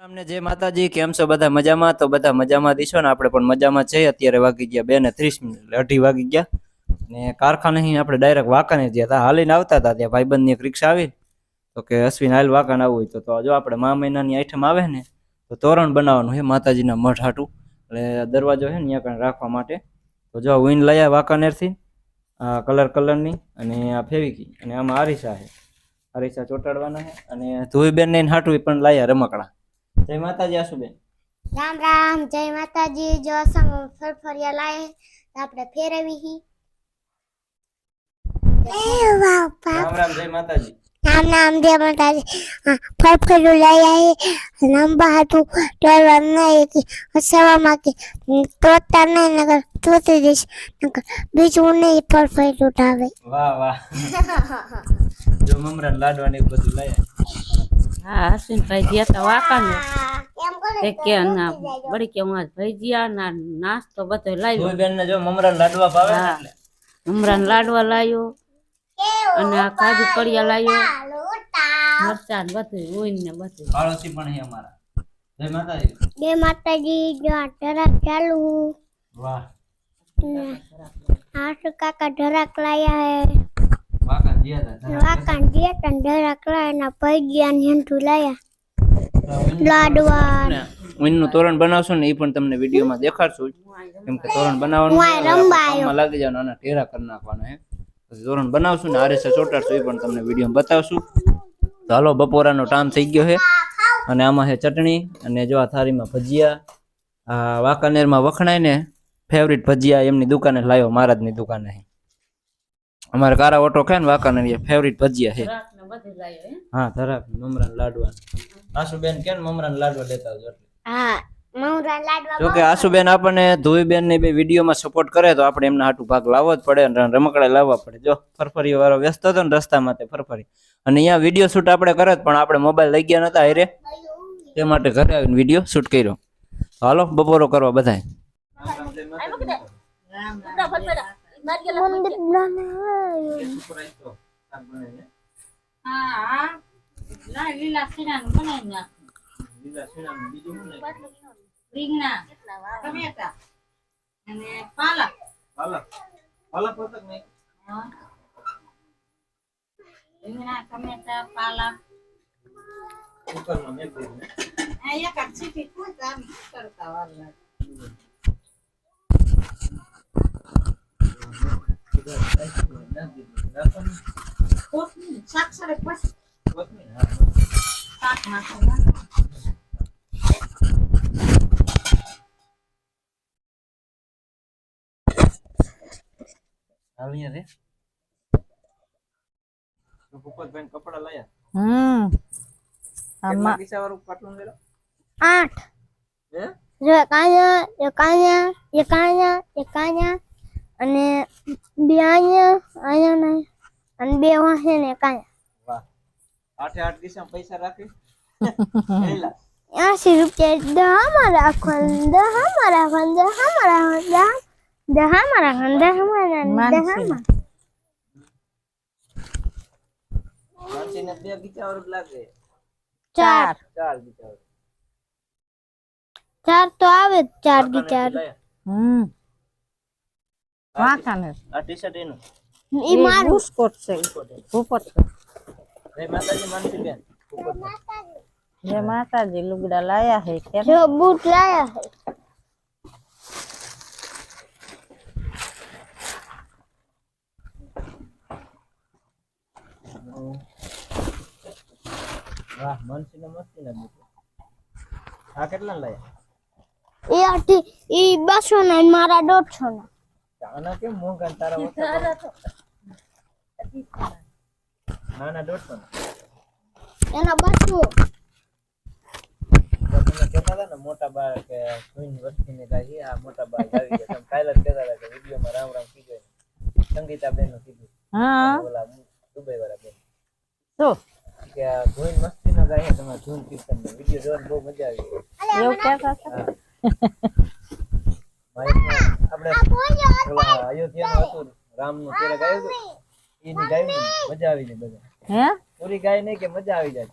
રામને જય માતાજી. કેમ છો બધા? મજામાં? તો બધા મજામાં દીશો ને, આપણે પણ મજામાં છે. અત્યારે વાગી ગયા 2:30, એટલે 2:30 વાગી ગયા ને કારખાને આપણે ડાયરેક્ટ વાંકાનેર ગયા હતા. હાલીને આવતા હતા ત્યાં ભાઈબંધની એક રિક્ષા આવી તો કે અશ્વિન હાલ વાંકાને આવવું હોય તો જો આપણે મા મહિનાની આઈટમ આવે ને તો તોરણ બનાવવાનું છે માતાજીના મઠ હાટું, એટલે દરવાજો છે ને ત્યાં રાખવા માટે. તો જો વિન લઈ આવ્યા વાંકાનેરથી, આ કલરની અને આ ફેવિકી, અને આમાં આરીસા છે, આરીસા ચોટાડવાના છે. અને ધુઈબેન ને હાટું પણ લાયા રમકડા. જય માતાજી આશુબેન. રામ રામ, જય માતાજી. જો સંગ ફરફરિયા લાય આપણે ફેરવી. રામ રામ, જય માતાજી. રામ રામ, જય માતાજી. ફરફરિયું લઈ આવી લંબા હતું ડરવા નહીં હસવામાં કે તોતા નહીં નગર તોતી દઈશ નગર બીજું નહીં ફરફરિયું આવે. વાહ વાહ. જો મમરા લાડવાની બધું લાયા. હા, અશ્વિનભાઈ ગયા હતા વાંકાનેર કે ના બળી કે હું ભજીયા ના નાસ્તો બધો લાવ્યો. બેન ને જો મમરા લાડવા ભાવે ને એટલે મમરા લાડવા લાવ્યો અને આ કાજુ કડિયા લાવ્યો, મરચાં ને બધું હોય ને બધું. પાડોશી પણ છે અમારા. જય માતાજી. જય માતાજી. જો ઢરાક ચાલુ. વાહ. આશુ કાકા ઢરાક લાયા હે. વાંકાને ગયા હતા. વાકાન ગયા તા ઢરાક લાયા ના ભજીયા ને હેંઠું લાયા લાડવા. ઊનનું તોરણ બનાવશું ને એ પણ તમને વિડીયોમાં દેખાડશું, કેમ કે તોરણ બનાવવાનું લાગી જવાનું અને ઢેરા કરી નાખવાના છે. પછી તોરણ બનાવશું ને આરેસા ચોટાડશું એ પણ તમને વિડીયોમાં બતાવશું. તો હાલો, બપોરાનો ટાઈમ થઈ ગયો છે અને આમાં છે ચટણી અને જો આ થાળીમાં ભજીયા. આ વાંકાનેરમાં વખણાય ને ફેવરિટ ભજીયા એમની દુકાને લાવ્યો, મહારાજની દુકાને. અમારે કારા ઓટો ખાય ને વાંકાનેર ફેવરિટ ભજીયા છે. હા, ધરાક મમરા લાડવા. આશુબેન કેમ મમરા લાડવા લેતા આવજો. હા, મમરા લાડવા. જો કે આશુબેન આપણને ધોઈબેન ને બે વિડીયોમાં સપોર્ટ કરે તો આપણે એમના હાટું ભાગ લાવવો જ પડે અને રમકડા લાવવા પડે. જો ફરફરી વાળો વ્યસ્ત હતો ને રસ્તામાં તે ફરફરી, અને અહીંયા વિડીયો શૂટ આપણે કરે પણ આપણે મોબાઈલ લઈ ગયા નતા હારે, તે માટે ઘરે આવીને વિડીયો શૂટ કર્યો. હાલો, બપોરો કરવા બધાય. લીલા સીણાનું બનાવી નાખ. રીંગણા, ટમેટા અને પાલક. રીંગણા, ટમેટા, પાલક. એક સીટી કરતા વાર લાગે. શાક સરે પછી શાક નાખો. હાલીએ રે તો ભૂપતભાઈ કપડા લાયા. કેટલા કિસ્સા વાળું પાટલું લેલો? 8. હે કાયા અને બે આયા ને અને બે વાહે ને કાયા. વાહ, 8 કિસ્સા પૈસા રાખી. 80 રૂપિયા દહામાં રાખવાનું, દહામાં રાખવાનું, દહામાં રાખવાનું, દહામાં રાખવાનું, દહામાં દહામાં. માનસીને 2 કિસ્સા વાળું લાગે. 4 કિસ્સા. 4 તો આવે જ 4 ગીચાર. વાંકાનેર આ ટી-શર્ટ એનું ઈ મારું સ્કોટ છે. ભૂપત જય માતાજી માનસીબેન. જય માતાજી. લુગડા લાયા હે કે જો બૂટ લાયા હે. વાહ, માનસીને મસ્તી ના બૂટ. આ કેટલા લાયા? ઈ 200 ના ને મારા 150 ના. આના કેમ મોંઘા તારા ઓછા? ના 150 ના. એના 200. તમે કહેતા હતા ને મોટા બા કે કોઈની વસ્તીને કાંઈ આ મોટા બા આવી ગયા. તમે કાલે જ કહેતા હતા કે વિડીયોમાં રામ રામ કીધું, સંગીતા બેન નું કીધું. હા, ઓલા દુબઈ વાળા બેન તો કે આ કોઈની મસ્તી ના ગાય તમે ધૂન કીર્તન નો વિડીયો જોવાની બહુ મજા આવી. એવું કહેતા હતા. આપણે અયોધ્યા હતું રામનું ત્યારે ગાયું હતું, એની ગાયું મજા આવી જાય બધા. હે પૂરી ગાય નહીં કે મજા આવી જાય.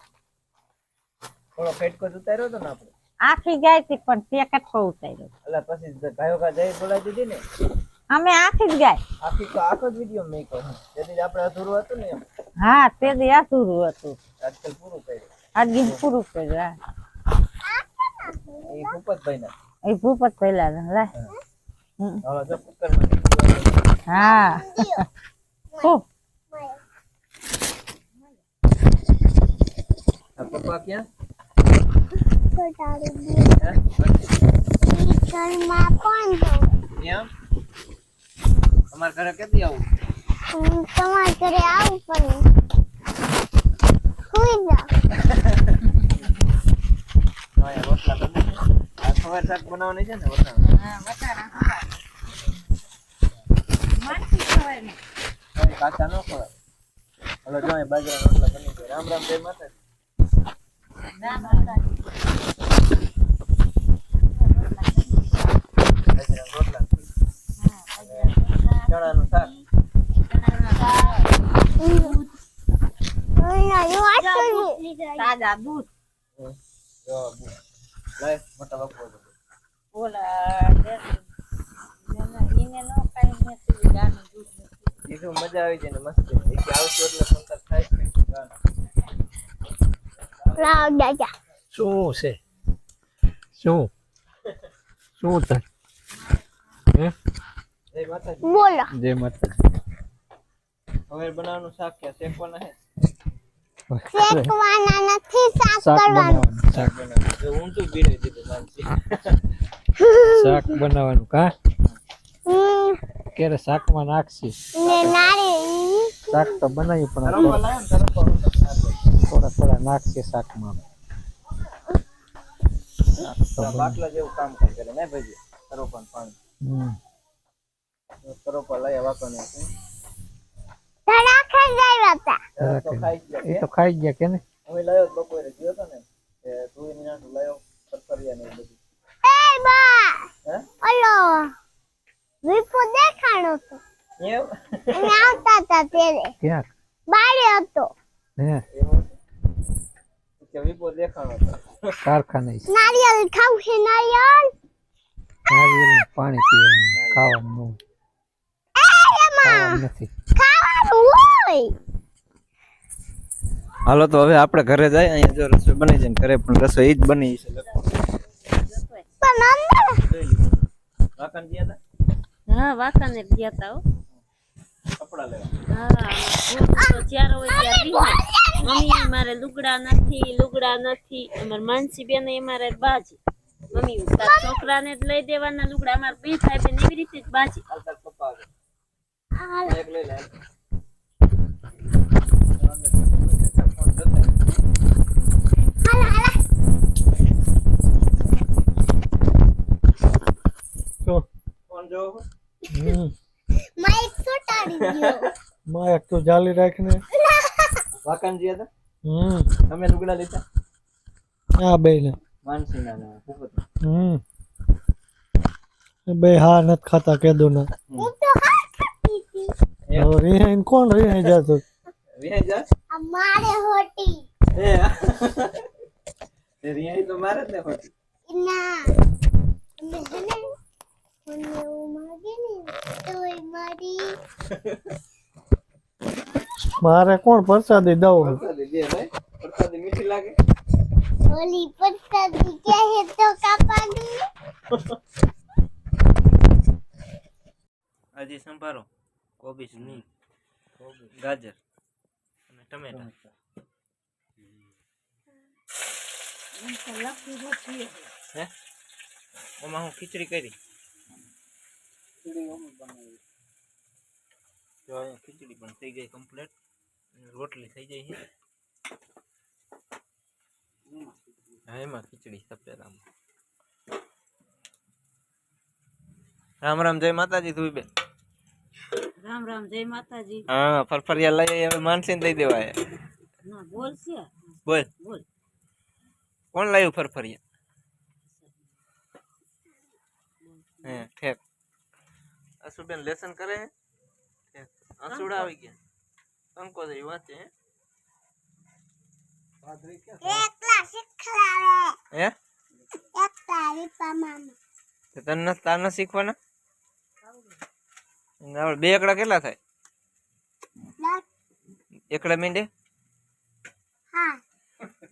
થોડો ફેટકો જ ઉતાર્યો હતો ને આપણે આખી ગાય હતી પણ તે કટકો ઉતાર્યો એટલે પછી ગાયો કા જઈ બોલાવી દીધી ને અમે આખી જ ગાય આખી તો આખો જ વિડીયો મેં કહ્યું તેથી આપણે અધૂરું હતું ને એમ હા તે દી અધૂરું હતું આજકાલ પૂરું કર્યું આજે પૂરું કર્યું એ ભૂપતભાઈ ના એ ભૂપત પહેલા લા હવે જો કુકરમાં હા ખૂબ આ પપ્પા ક્યાં ઘટાડી હે ઘરમાં કોણ એમ તમારા ઘરે કેદી આવું તમારા ઘરે આવું પણ સુઈ જાઓ ના રોટલા કરી આ સવાર શાક બનાવવાની છે ને વટાણા હા વટાણા માટી ખવાય ને કાચા ન ખવાય હવે જો અહીં બાજરાના રોટલા બની ગયા રામ રામ જય માતાજી બાજરાના રોટલા ચણાનું શાક તાજા દૂધ જો લાય મોટા બાપુ ઓલા એને નો કાઈ નથી ગાનું દૂધ નથી. એ તો મજા આવી જાય ને મસ્તી એ કે આવશે એટલે સંતર થાય છે લાવ દાદા શું છે શું શું થાય હે જય માતાજી બોલો જય માતા હવે બનાવવાનું શાક કે શેકવાના હે શેકવાના નથી શાક શાક કરવાનું બનાવવાનું શાક બનાવવાનું જો ઊંધું બીરાઈ દીધું માનસી શાક બનાવવાનું કા હમ, ક્યારે શાકમાં નાખશી ને નારી શાક તો બનાવ્યું પણ તરફા લાયો ને તરફા હું તમને આપું. થોડા થોડા નાખશે શાકમાં તો બાટલા જેવું કામ કરે ને ભાઈ તરફા પાણી તરફા લઈ વાકને ધડા ખાઈ જાય હતા તો ખાઈ ગયા એ તો ખાઈ ગયા કે ને હવે લાયો તો બપોરે ગયો હતો ને કે તુઈ મિનાટું લાયો ફરફરિયા ને બધું એ બા હે ઓલો વિપુ દેખાણો તો એમ અને આવતા હતા ત્યારે ક્યાંક બારે હતો હે એવું કે વિપો દેખાણો હતો કારખાને નારિયેલ ખાવું છે નારિયેલ નારિયેળનું પાણી પીવાનું ખાવાનું ખાવાનું નથી ખાવાનું હોય હાલો તો હવે આપણે ઘરે જાય અહીંયા જો રસોઈ બની જાય ને ઘરે પણ રસોઈ ઈ જ બની છે પણ અંદર વાકન ગયા હતા હા વાંકાને જ ગયા તા હો. કપડા લેવા હા હું તો જ્યારે હોય ત્યારે રીંગણ. મમ્મી મારે લુગડા નથી અમાર માનસી બેન અમારે બાજી મમ્મી તાર છોકરાને જ લઈ દેવાના લુગડા અમાર બે ભાઈ બેન એવી રીતે જ બાજી હાલ તાર પપ્પા આવે એક લઈ લે તો ફોન જો માઈક છોટાડી ગયો માં એક તો જાલી રાખને વાકન ગયા હમ હતા તમે લુગડા લીધા આ બે ને માનસી ના ભૂપત બે હા નથી ખાતા કેદો ના હું તો હા ખાતી હતી હવે રિહાઈ કોણ રિહાઈ જાતો વિહાઈ જા અમારે હોટી એ રિહાઈ તો મારે જ ને ખોટી ના અમે હને મને એવું માગે ને તોય મારી મારે કોણ પ્રસાદી દઉં પ્રસાદી દે ભાઈ પ્રસાદી મીઠી લાગે ઓલી પત્તાથી કે હે તો કાપાડી આજે સંભારો કોબીજ ની ગાજર અને ટમેટા હે ઓમાં હું ખીચડી કરી જો અહીંયા ખીચડી પણ થઈ ગઈ કમ્પ્લીટ રોટલી થઈ ગઈ છે હા એમાં ખીચડી સફેદ રામ રામ જય માતાજી તું બેન રામ રામ જય માતાજી હા ફરફરિયા લઈ હવે માનસીને દઈ દેવાય ના બોલ છે બોલ બોલ કોણ લાવ્યું ફરફરિયા હે ઠેક અસુબેન લેસન કરે હે ઠેક આંસુડા આવી ગયા કંકોત્રી વાંચે હે એકલા શીખ હે એક તારીખમાં મામા તો તને તાર ન શીખવાના અને આપણે 2 એકડા કેટલા થાય એકડા મીંડે હા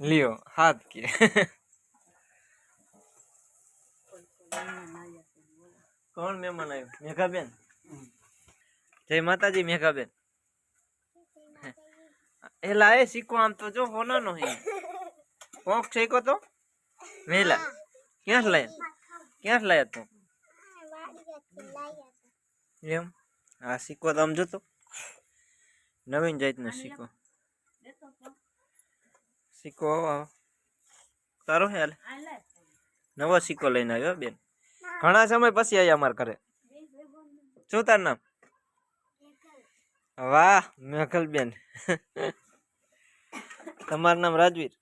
લ્યો હાથ કે કોણ મહેમાન આવ્યું મેઘાબેન જય માતાજી મેઘાબેન એ લાય શીખો આમ તો જો હોનાનો હે કોક શીખો તો વેલા ક્યાં લાયા તું એમ હા શીખો તો આમ જોતો નવીન જાતનો શીખો શીખો તારો હે હાલ નવો સિક્કો લઈને આવ્યો બેન ઘણા સમય પછી આયા અમાર ઘરે શું તાર નામ વાહ મેઘલ બેન તમારું નામ રાજવીર